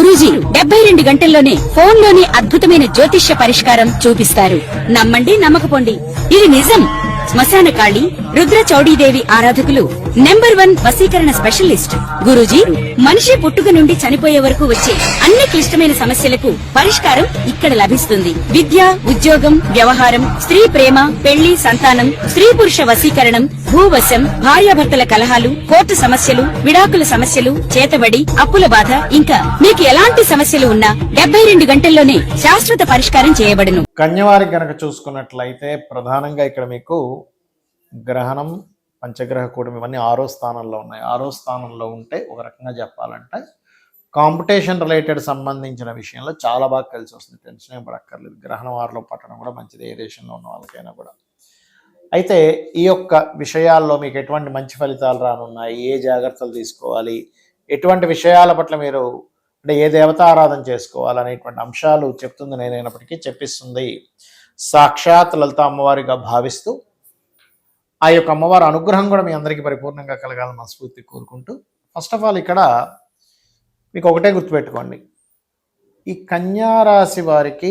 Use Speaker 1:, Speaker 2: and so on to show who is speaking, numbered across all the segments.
Speaker 1: గురూజీ 72 గంటల్లోనే ఫోన్ లోని అద్భుతమైన జ్యోతిష్య పరిష్కారం చూపిస్తారు. నమ్మండి, నమ్మకపోండి, ఇది నిజం. శ్మశాన కాళి రుద్ర చౌడీదేవి ఆరాధకులు నంబర్ 1 వశీకరణ స్పెషలిస్ట్. గురూజీ మనిషి పుట్టుక నుండి చనిపోయే వరకు వచ్చే అన్ని క్లిష్టమైన సమస్యలకు పరిష్కారం ఇక్కడ లభిస్తుంది. విద్య, ఉద్యోగం, వ్యవహారం, స్త్రీ ప్రేమ, పెళ్లి, సంతానం, స్త్రీ పురుష వశీకరణం, భూవశం, భార్యాభర్తల కలహాలు, కోర్టు సమస్యలు, విడాకుల సమస్యలు, చేతబడి, అప్పుల బాధ, ఇంకా మీకు ఎలాంటి సమస్యలు ఉన్నా 72 గంటల్లోనే శాశ్వత పరిష్కారం చేయబడును.
Speaker 2: కన్యవారికి గనక చూసుకున్నట్లయితే ప్రధానంగా ఇక్కడ మీకు గ్రహణం, పంచగ్రహ కూటమి ఇవన్నీ 6వ స్థానంలో ఉన్నాయి. 6వ స్థానంలో ఉంటే ఒక రకంగా చెప్పాలంటే కాంపిటీషన్ రిలేటెడ్ సంబంధించిన విషయంలో చాలా బాగా కలిసి వస్తుంది. టెన్షన్ ఏం పడక్కర్లేదు. గ్రహణ వారిలో పట్టడం కూడా మంచిది, ఏ దేశంలో ఉన్న వాళ్ళకైనా కూడా. అయితే ఈ యొక్క విషయాల్లో మీకు ఎటువంటి మంచి ఫలితాలు రానున్నాయి, ఏ జాగ్రత్తలు తీసుకోవాలి, ఎటువంటి విషయాల పట్ల మీరు అంటే ఏ దేవతారాధన చేసుకోవాలనేటువంటి అంశాలు చెప్తుంది నేనైనప్పటికీ చెప్పిస్తుంది సాక్షాత్ లలిత అమ్మవారిగా భావిస్తూ ఆ యొక్క అమ్మవారి అనుగ్రహం కూడా మీ అందరికీ పరిపూర్ణంగా కలగాలని మనస్ఫూర్తి కోరుకుంటూ, ఫస్ట్ ఆఫ్ ఆల్ ఇక్కడ మీకు ఒకటే గుర్తుపెట్టుకోండి, ఈ కన్యారాశి వారికి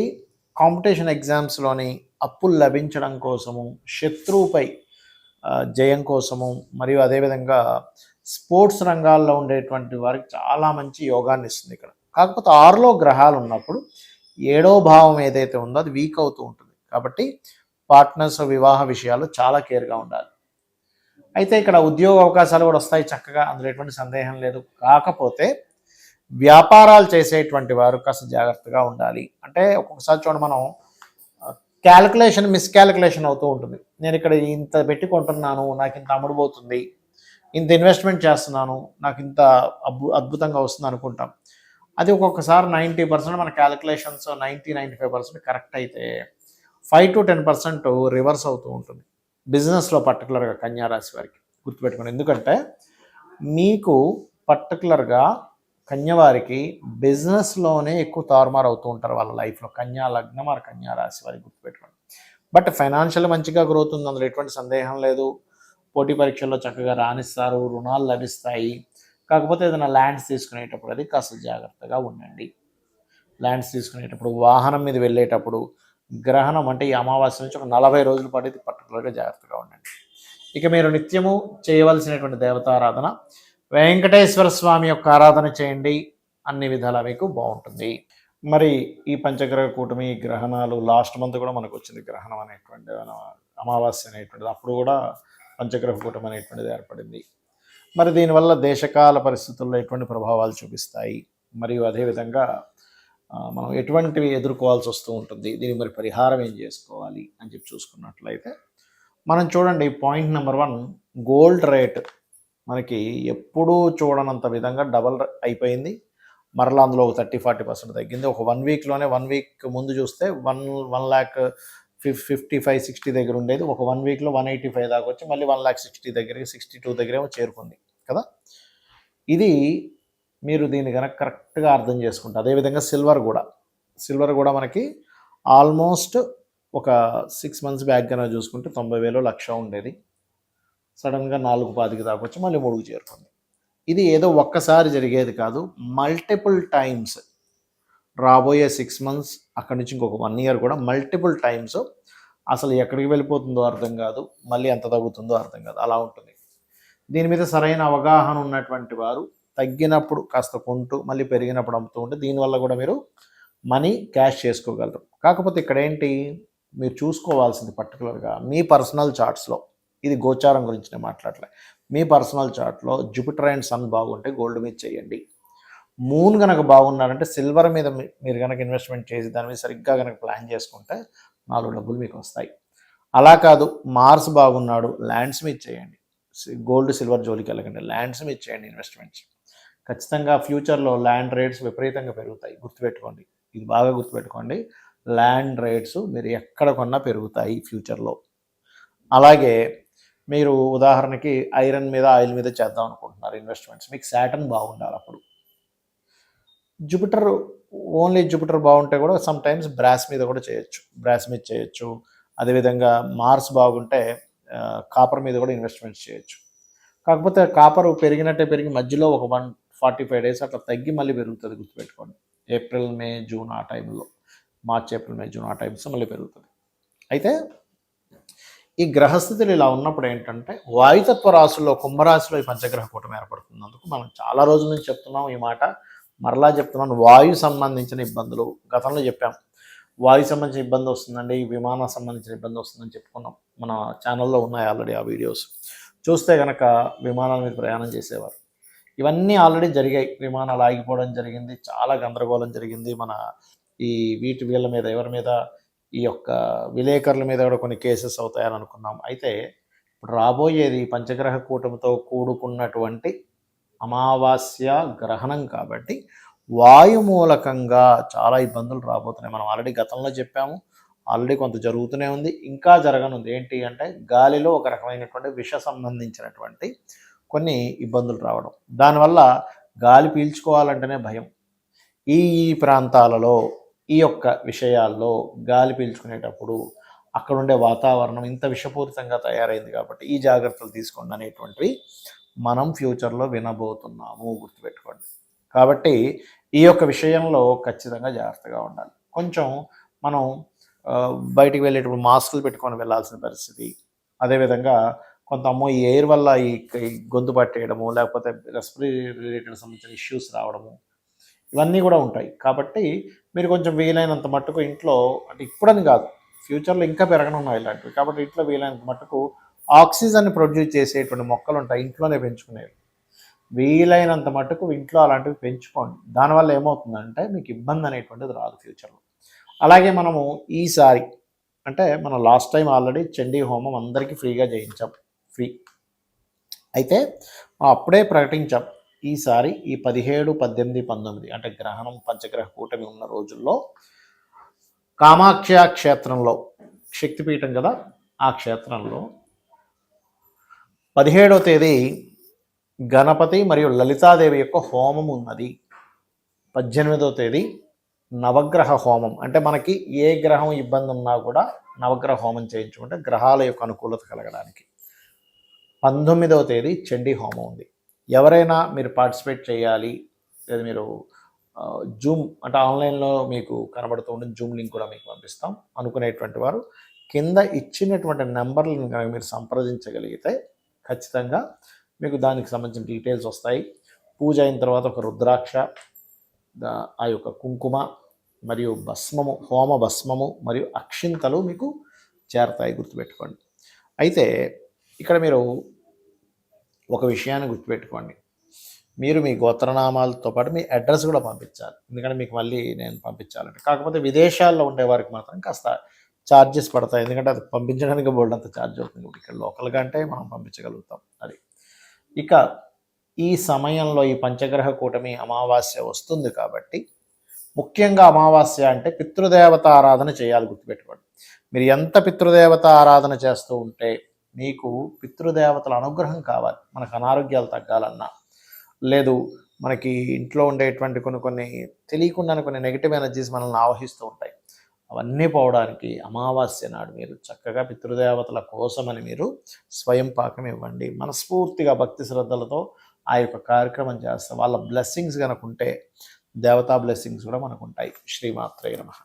Speaker 2: కాంపిటీషన్ ఎగ్జామ్స్లోని అప్పులు లభించడం కోసము, శత్రువుపై జయం కోసము, మరియు అదేవిధంగా స్పోర్ట్స్ రంగాల్లో ఉండేటువంటి వారికి చాలా మంచి యోగాన్ని ఇస్తుంది ఇక్కడ. కాకపోతే 6లో గ్రహాలు ఉన్నప్పుడు 7వ భావం ఏదైతే ఉందో అది వీక్ అవుతూ ఉంటుంది. కాబట్టి పార్ట్నర్స్, వివాహ విషయాలు చాలా కేర్గా ఉండాలి. అయితే ఇక్కడ ఉద్యోగ అవకాశాలు కూడా వస్తాయి చక్కగా, అందులో ఎటువంటి సందేహం లేదు. కాకపోతే వ్యాపారాలు చేసేటువంటి వారు కాస్త జాగ్రత్తగా ఉండాలి. అంటే ఒక్కొక్కసారి చూడండి, మనం క్యాలిక్యులేషన్ మిస్క్యాలిక్యులేషన్ అవుతూ ఉంటుంది. నేను ఇక్కడ ఇంత పెట్టి కొంటున్నాను, నాకు ఇంత అమ్ముడుపోతుంది, ఇంత ఇన్వెస్ట్మెంట్ చేస్తున్నాను, నాకు ఇంత అద్భుతంగా వస్తుంది అనుకుంటాం. అది ఒక్కొక్కసారి 90% మన క్యాలిక్యులేషన్స్ 90-95% కరెక్ట్ అయితే 5 to 10% రివర్స్ అవుతూ ఉంటుంది బిజినెస్లో, పర్టికులర్గా కన్యారాశి వారికి గుర్తుపెట్టుకోండి. ఎందుకంటే మీకు పర్టికులర్గా కన్యవారికి బిజినెస్లోనే ఎక్కువ తారుమారు అవుతూ ఉంటారు వాళ్ళ లైఫ్లో, కన్యా లగ్నం ఆర్ కన్యారాశి వారికి గుర్తుపెట్టుకోండి. బట్ ఫైనాన్షియల్ మంచిగా గ్రోత్ ఉంది, అందులో ఎటువంటి సందేహం లేదు. పోటీ పరీక్షల్లో చక్కగా రాణిస్తారు, రుణాలు లభిస్తాయి. కాకపోతే ఏదైనా ల్యాండ్స్ తీసుకునేటప్పుడు అది కాస్త జాగ్రత్తగా ఉండండి. ల్యాండ్స్ తీసుకునేటప్పుడు, వాహనం మీద వెళ్ళేటప్పుడు, గ్రహణం అంటే ఈ అమావాస్య నుంచి ఒక 40 రోజుల పాటు ఇది పర్టికులర్గా జాగ్రత్తగా ఉండండి. ఇక మీరు నిత్యము చేయవలసినటువంటి దేవతారాధన వెంకటేశ్వర స్వామి యొక్క ఆరాధన చేయండి, అన్ని విధాలా మీకు బాగుంటుంది. మరి ఈ పంచగ్రహ కూటమి గ్రహణాలు లాస్ట్ మంత్ కూడా మనకు వచ్చింది, గ్రహణం అనేటువంటి అమావాస్య అనేటువంటిది, అప్పుడు కూడా పంచగ్రహ కూటమి అనేటువంటిది ఏర్పడింది. మరి దీనివల్ల దేశకాల పరిస్థితుల్లో ఎటువంటి ప్రభావాలు చూపిస్తాయి, మరియు అదేవిధంగా మనం ఎటువంటివి ఎదుర్కోవాల్సి వస్తూ ఉంటుంది, దీనికి మరి పరిహారం ఏం చేసుకోవాలి అని చెప్పి చూసుకున్నట్లయితే మనం చూడండి, పాయింట్ నెంబర్ 1, గోల్డ్ రేట్ మనకి ఎప్పుడూ చూడనంత విధంగా డబల్ అయిపోయింది. మరలా అందులో ఒక 30-40% తగ్గింది. ఒక 1 వీక్లోనే, 1 వీక్ ముందు చూస్తే 1,55,60 దగ్గర ఉండేది, ఒక 1 వీక్లో 185 దాకా వచ్చి మళ్ళీ 1,60,000 దగ్గరికి, 62 దగ్గరేమో చేరుకుంది కదా. ఇది మీరు దీన్ని కనుక కరెక్ట్గా అర్థం చేసుకుంటే, అదేవిధంగా సిల్వర్ కూడా మనకి ఆల్మోస్ట్ ఒక 6 months బ్యాక్ కనుక చూసుకుంటే 90,000 లక్ష ఉండేది, సడన్గా 4,25 దాకా వచ్చి మళ్ళీ 3కు చేరుకుంది. ఇది ఏదో ఒక్కసారి జరిగేది కాదు, మల్టిపుల్ టైమ్స్ రాబోయే 6 months, అక్కడి నుంచి ఇంకొక 1 year కూడా మల్టిపుల్ టైమ్స్ అసలు ఎక్కడికి వెళ్ళిపోతుందో అర్థం కాదు, మళ్ళీ ఎంత తగ్గుతుందో అర్థం కాదు, అలా ఉంటుంది. దీని మీద సరైన అవగాహన ఉన్నటువంటి వారు తగ్గినప్పుడు కాస్త కొంటూ మళ్ళీ పెరిగినప్పుడు అమ్ముతూ ఉంటే దీనివల్ల కూడా మీరు మనీ క్యాష్ చేసుకోగలరు. కాకపోతే ఇక్కడ ఏంటి మీరు చూసుకోవాల్సింది పర్టికులర్గా మీ పర్సనల్ చార్ట్స్లో, ఇది గోచారం గురించి నేను మాట్లాడలే, మీ పర్సనల్ చార్ట్లో జూపిటర్ అండ్ సన్ బాగుంటే గోల్డ్ మీద చేయండి. మూన్ కనుక బాగున్నారంటే సిల్వర్ మీద మీరు కనుక ఇన్వెస్ట్మెంట్ చేసి దాని మీద సరిగ్గా కనుక ప్లాన్ చేసుకుంటే 4 డబ్బులు మీకు వస్తాయి. అలా కాదు, మార్స్ బాగున్నాడు, ల్యాండ్స్ మీద చేయండి, గోల్డ్ సిల్వర్ జోలికి వెళ్ళకండి, ల్యాండ్స్ మీద చేయండి ఇన్వెస్ట్మెంట్స్. ఖచ్చితంగా ఫ్యూచర్లో ల్యాండ్ రేట్స్ విపరీతంగా పెరుగుతాయి, గుర్తుపెట్టుకోండి, ఇది బాగా గుర్తుపెట్టుకోండి. ల్యాండ్ రేట్స్ మీరు ఎక్కడ కొన్నా పెరుగుతాయి ఫ్యూచర్లో. అలాగే మీరు ఉదాహరణకి ఐరన్ మీద, ఆయిల్ మీద చేద్దాం అనుకుంటున్నారు ఇన్వెస్ట్మెంట్స్, మీకు సాటర్న్ బాగుండాలి. అప్పుడు జూపిటర్, ఓన్లీ జూపిటర్ బాగుంటే కూడా సమ్ టైమ్స్ బ్రాస్ మీద కూడా చేయొచ్చు, బ్రాస్ మీద చేయొచ్చు. అదేవిధంగా మార్స్ బాగుంటే కాపర్ మీద కూడా ఇన్వెస్ట్మెంట్స్ చేయొచ్చు. కాకపోతే కాపర్ పెరిగినట్టే పెరిగి మధ్యలో ఒక 145 days అట్లా తగ్గి మళ్ళీ పెరుగుతుంది, గుర్తుపెట్టుకోండి. ఏప్రిల్ మే జూన్ ఆ టైంలో, మార్చ్ ఏప్రిల్ మే జూన్ ఆ టైమ్స్ మళ్ళీ పెరుగుతుంది. అయితే ఈ గ్రహస్థితులు ఇలా ఉన్నప్పుడు ఏంటంటే వాయుతత్వ రాశుల్లో కుంభరాశిలో ఈ పంచగ్రహ కూటమి ఏర్పడుతున్నందుకు మనం చాలా రోజుల నుంచి చెప్తున్నాం ఈ మాట, మరలా చెప్తున్నాను. వాయు సంబంధించిన ఇబ్బందులు గతంలో చెప్పాం. వాయు సంబంధించిన ఇబ్బంది వస్తుందండి, విమానం సంబంధించిన ఇబ్బంది వస్తుందని చెప్పుకున్నాం. మన ఛానల్లో ఉన్నాయి ఆల్రెడీ ఆ వీడియోస్. చూస్తే కనుక విమానాల మీద ప్రయాణం చేసేవారు, ఇవన్నీ ఆల్రెడీ జరిగాయి. విమానాలు ఆగిపోవడం జరిగింది, చాలా గందరగోళం జరిగింది. మన ఈ వీళ్ళ మీద, ఎవరి మీద, ఈ యొక్క విలేకరుల మీద కూడా కొన్ని కేసెస్ అవుతాయని అనుకున్నాం. అయితే ఇప్పుడు రాబోయేది పంచగ్రహ కూటమితో కూడుకున్నటువంటి అమావాస్య గ్రహణం కాబట్టి వాయు మూలకంగా చాలా ఇబ్బందులు రాబోతున్నాయి. మనం ఆల్రెడీ గతంలో చెప్పాము, ఆల్రెడీ కొంత జరుగుతూనే ఉంది, ఇంకా జరగనుంది. ఏంటి అంటే గాలిలో ఒక రకమైనటువంటి విష సంబంధించినటువంటి కొన్ని ఇబ్బందులు రావడం, దానివల్ల గాలి పీల్చుకోవాలంటేనే భయం. ఈ ప్రాంతాలలో ఈ యొక్క విషయాల్లో గాలి పీల్చుకునేటప్పుడు అక్కడ ఉండే వాతావరణం ఇంత విషపూరితంగా తయారైంది కాబట్టి ఈ జాగ్రత్తలు తీసుకోండి అనేటువంటివి మనం ఫ్యూచర్లో వినబోతున్నాము, గుర్తుపెట్టుకోండి. కాబట్టి ఈ యొక్క విషయంలో ఖచ్చితంగా జాగ్రత్తగా ఉండాలి. కొంచెం మనం బయటికి వెళ్ళేటప్పుడు మాస్కులు పెట్టుకొని వెళ్ళాల్సిన పరిస్థితి, అదేవిధంగా కొంత ఈ ఎయిర్ వల్ల ఈ గొంతు పట్టేయడము, లేకపోతే రెస్పిరేటరీ రిలేటెడ్ సంబంధించిన ఇష్యూస్ రావడము, ఇవన్నీ కూడా ఉంటాయి. కాబట్టి మీరు కొంచెం వీలైనంత మట్టుకు ఇంట్లో, అంటే ఇప్పుడని కాదు, ఫ్యూచర్లో ఇంకా పెరగనున్నాయి ఇలాంటివి, కాబట్టి ఇంట్లో వీలైనంత మట్టుకు ఆక్సిజన్ ప్రొడ్యూస్ చేసేటువంటి మొక్కలు ఉంటాయి ఇంట్లోనే పెంచుకునేవి, వీలైనంత మట్టుకు ఇంట్లో అలాంటివి పెంచుకోండి. దానివల్ల ఏమవుతుందంటే మీకు ఇబ్బంది అనేటువంటిది రాదు ఫ్యూచర్లో. అలాగే మనము ఈసారి, అంటే మనం లాస్ట్ టైం ఆల్రెడీ చండీ హోమం అందరికీ ఫ్రీగా చేయించాం, ఫ్రీ. అయితే అప్పుడే ప్రకటించాం, ఈసారి ఈ 17, 18, 19 అంటే గ్రహణం పంచగ్రహ కూటమి ఉన్న రోజుల్లో కామాఖ్య క్షేత్రంలో, శక్తిపీఠం కదా ఆ క్షేత్రంలో 17వ తేదీ గణపతి మరియు లలితాదేవి యొక్క హోమం ఉన్నది. 18వ తేదీ నవగ్రహ హోమం, అంటే మనకి ఏ గ్రహం ఇబ్బంది ఉన్నా కూడా నవగ్రహ హోమం చేయించుకుంటే గ్రహాల యొక్క అనుకూలత కలగడానికి. 19వ తేదీ చండీ హోమం ఉంది. ఎవరైనా మీరు పార్టిసిపేట్ చేయాలి, లేదా మీరు జూమ్ అంటే ఆన్లైన్లో మీకు కనబడుతూ ఉండే జూమ్ లింక్ కూడా మీకు పంపిస్తాం అనుకునేటువంటి వారు కింద ఇచ్చినటువంటి నెంబర్లను కనుక మీరు సంప్రదించగలిగితే ఖచ్చితంగా మీకు దానికి సంబంధించిన డీటెయిల్స్ వస్తాయి. పూజ అయిన తర్వాత ఒక రుద్రాక్ష, ఆ యొక్క కుంకుమ మరియు భస్మము, హోమ భస్మము మరియు అక్షింతలు మీకు చేరతాయి, గుర్తుపెట్టుకోండి. అయితే ఇక్కడ మీరు ఒక విషయాన్ని గుర్తుపెట్టుకోండి, మీరు మీ గోత్రనామాలతో పాటు మీ అడ్రస్ కూడా పంపించాలి, ఎందుకంటే మీకు మళ్ళీ నేను పంపించాలంటే. కాకపోతే విదేశాల్లో ఉండే వారికి మాత్రం కాస్త ఛార్జెస్ పడతాయి, ఎందుకంటే అది పంపించడానికి బోల్డంత ఛార్జ్ అవుతుంది. ఇక్కడ లోకల్గా అంటే మనం పంపించగలుగుతాం. అది ఇక ఈ సమయంలో ఈ పంచగ్రహ కూటమి అమావాస్య వస్తుంది కాబట్టి ముఖ్యంగా అమావాస్య అంటే పితృదేవత ఆరాధన చేయాలి, గుర్తుపెట్టుకోండి. మీరు ఎంత పితృదేవత ఆరాధన చేస్తూ ఉంటే మీకు పితృదేవతల అనుగ్రహం కావాలి. మనకు అనారోగ్యాలు తగ్గాలన్నా, లేదు మనకి ఇంట్లో ఉండేటువంటి కొన్ని తెలియకుండానే కొన్ని నెగిటివ్ ఎనర్జీస్ మనల్ని ఆవహిస్తూ ఉంటాయి, అవన్నీ పోవడానికి అమావాస్య నాడు మీరు చక్కగా పితృదేవతల కోసమని మీరు స్వయం పాకం ఇవ్వండి. మనస్ఫూర్తిగా భక్తి శ్రద్ధలతో ఆ యొక్క కార్యక్రమం చేస్తే వాళ్ళ బ్లెస్సింగ్స్ కనుక ఉంటే దేవతా బ్లెస్సింగ్స్ కూడా మనకు ఉంటాయి. శ్రీమాత్రే నమః.